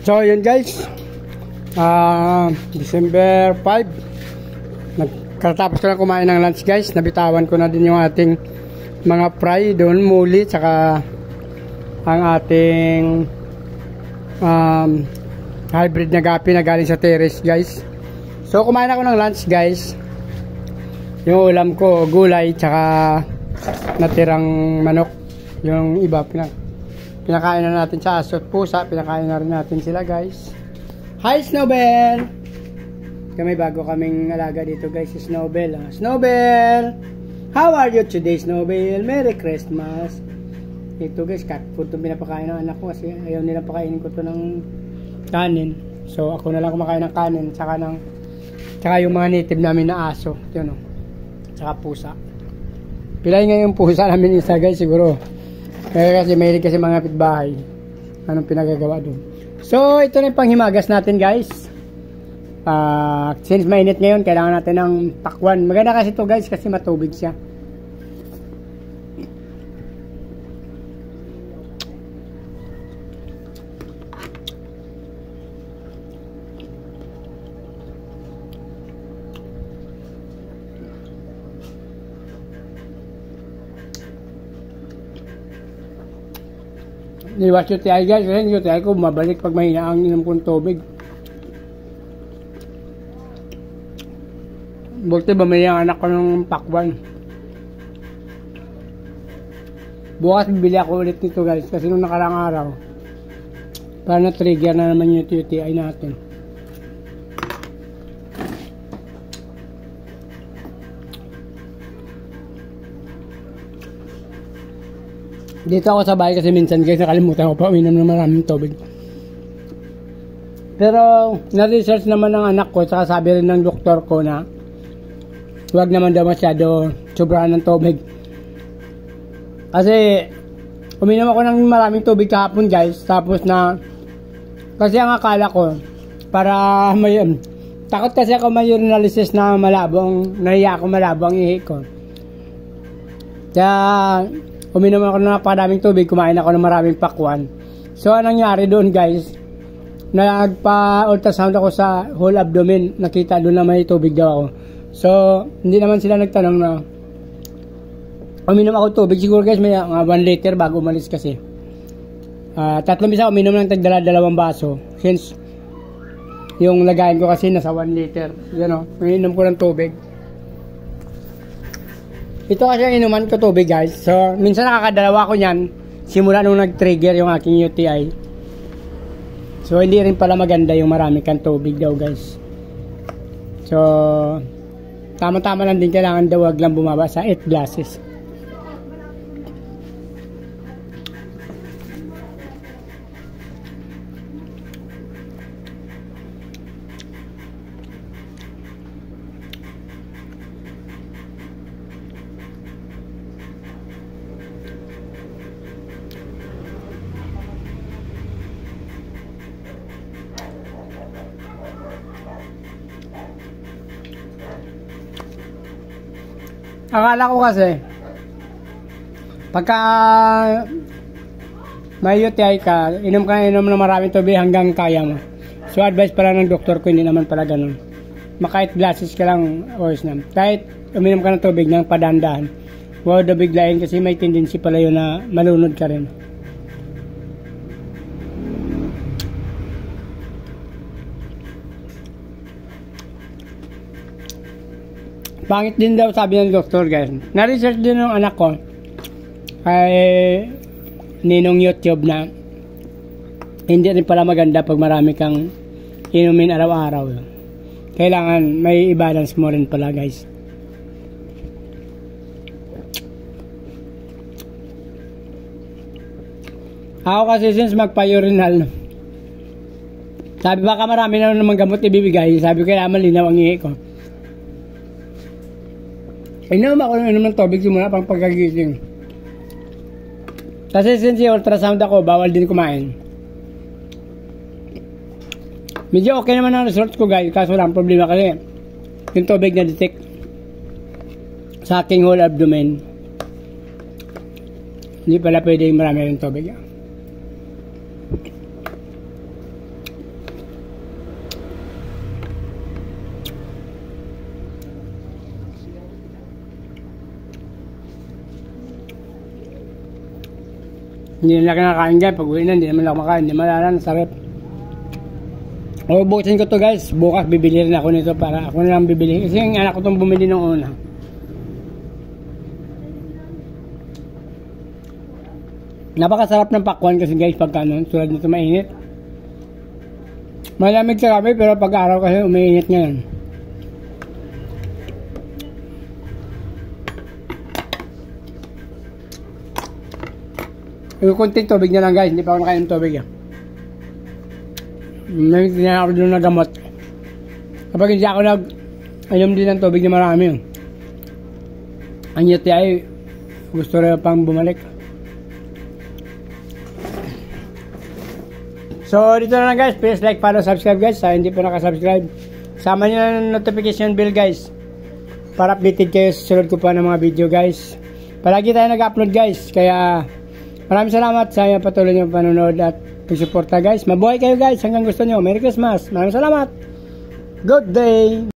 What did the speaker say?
So yun guys, December 5, nagkatapos ko na kumain ng lunch guys. Nabitawan ko na din yung ating mga fry doon, muli, tsaka ang ating hybrid na gapi na galing sa terrace guys. So kumain ako ng lunch guys. Yung ulam ko gulay tsaka natirang manok. Yung iba pinakain na natin sa aso at pusa. Pinakain na rin natin sila guys. Hi Snowbell! May bago kaming alaga dito guys, si Snowbell. Snowbell! How are you today Snowbell? Merry Christmas! Ito guys, cat food itong pinapakain ng anak ko kasi ayaw nila pakainin ko to ng kanin. So ako na lang kumakain ng kanin tsaka yung mga native namin na aso. Yun o. Tsaka pusa. Pilay nga yung pusa namin isa guys siguro. Kaya kasi mahilig kasi mga kapitbahay. Anong pinagagawa doon. So ito na yung panghimagas natin guys. Since mainit ngayon, kailangan natin ng pakwan. Maganda kasi ito guys kasi matubig siya. Niwas yung tiyay guys, kasi yung tiyay ko mabalik pag mahina ang inom kong tubig. Buti bumili ang anak ko ng pakwan. Bukas bibili ako ulit nito guys, kasi nung nakarang araw para na-trigger na naman yung TI natin. Dito ako sa bahay kasi minsan guys nakalimutan ko pa uminom ng maraming tubig. Pero na-research naman ng anak ko, saka sabi rin ng doktor ko na huwag naman daw masyado sobrahan ng tubig. Kasi uminom ako ng maraming tubig kahapon guys, tapos na kasi ang akala ko para may takot kasi ako may urinalysis na malabong, nahiya ako malabong ihi ko. Kaya uminom ako ng napakadaming tubig, kumain ako ng maraming pakwan. So anong nangyari doon guys, nagpa-ultrasound ako sa whole abdomen, nakita doon na may tubig daw ako. So hindi naman sila nagtanong na uminom ako tubig. Siguro guys may 1 liter bago umalis kasi. Tatlong bisa uminom ng tagdala-dalawang baso. Since yung lagayan ko kasi nasa 1 liter. Yan o, uminom ko ng tubig. Ito kasi ang inuman ko tubig guys. So minsan nakakadalawa ko niyan simula nung nag-trigger yung aking UTI. So hindi rin pala maganda yung marami kang tubig daw guys. So tama-tama lang din, kailangan daw wag lang bumaba sa 8 glasses. Akala ko kasi pagka may UTI ka, inom na maraming tubig hanggang kaya mo. So advice pala ng doktor ko, hindi naman pala ganun. Makahit glasses ka lang, oras na. Kahit uminom ka ng tubig ng padandahan, huwag biglayin kasi may tendency pala yun na malunod ka rin. Pangit din daw sabi ng doktor guys. Na-research din ng anak ko kay ninong YouTube na hindi rin pala maganda pag marami kang inumin araw-araw. Kailangan may i-balance mo rin pala guys. Ako kasi since magpa-urinal, sabi baka marami na naman gamot ibibigay, sabi ko kailangan malinaw ang ihi ko. Inom ako ng tubig simula pang pagkagising. Kasi since ultrasound ako, bawal din kumain. Medyo okay naman ang result ko guys, kaso lang problema kasi yung tubig na detect sa aking whole abdomen. Hindi pala pwede marami yung tubig. Hindi nila kinakain guys. Pag uwi na, hindi naman lang makain. Hindi malalan. Sarap. O, buksin ko to guys. Bukas bibili rin ako nito para ako na lang bibili. Kasi yung anak ko itong bumili nung una. Napakasarap ng pakwan kasi guys pagka ano, tulad nito mainit. Malamig sa gabi pero pag araw kasi umiinit ngayon. Yung kunting tubig na lang guys, hindi pa ako nakain ng tubig. May tinanong ako doon na gamot. Kapag hindi ako nag-ayom din ng tubig na marami yun. Ang yati ay gusto rin pang bumalik. So dito na lang guys, please like, follow, subscribe guys. Sa hindi po nakasubscribe, sama nyo na ng notification bell guys para updated kayo sa sunod ko pa ng mga video guys. Palagi tayo nag-upload guys. Kaya maraming salamat sa inyo patuloy nyo panonood at pagsuporta guys. Mabuhay kayo guys hanggang gusto nyo. Merry Christmas. Maraming salamat. Good day.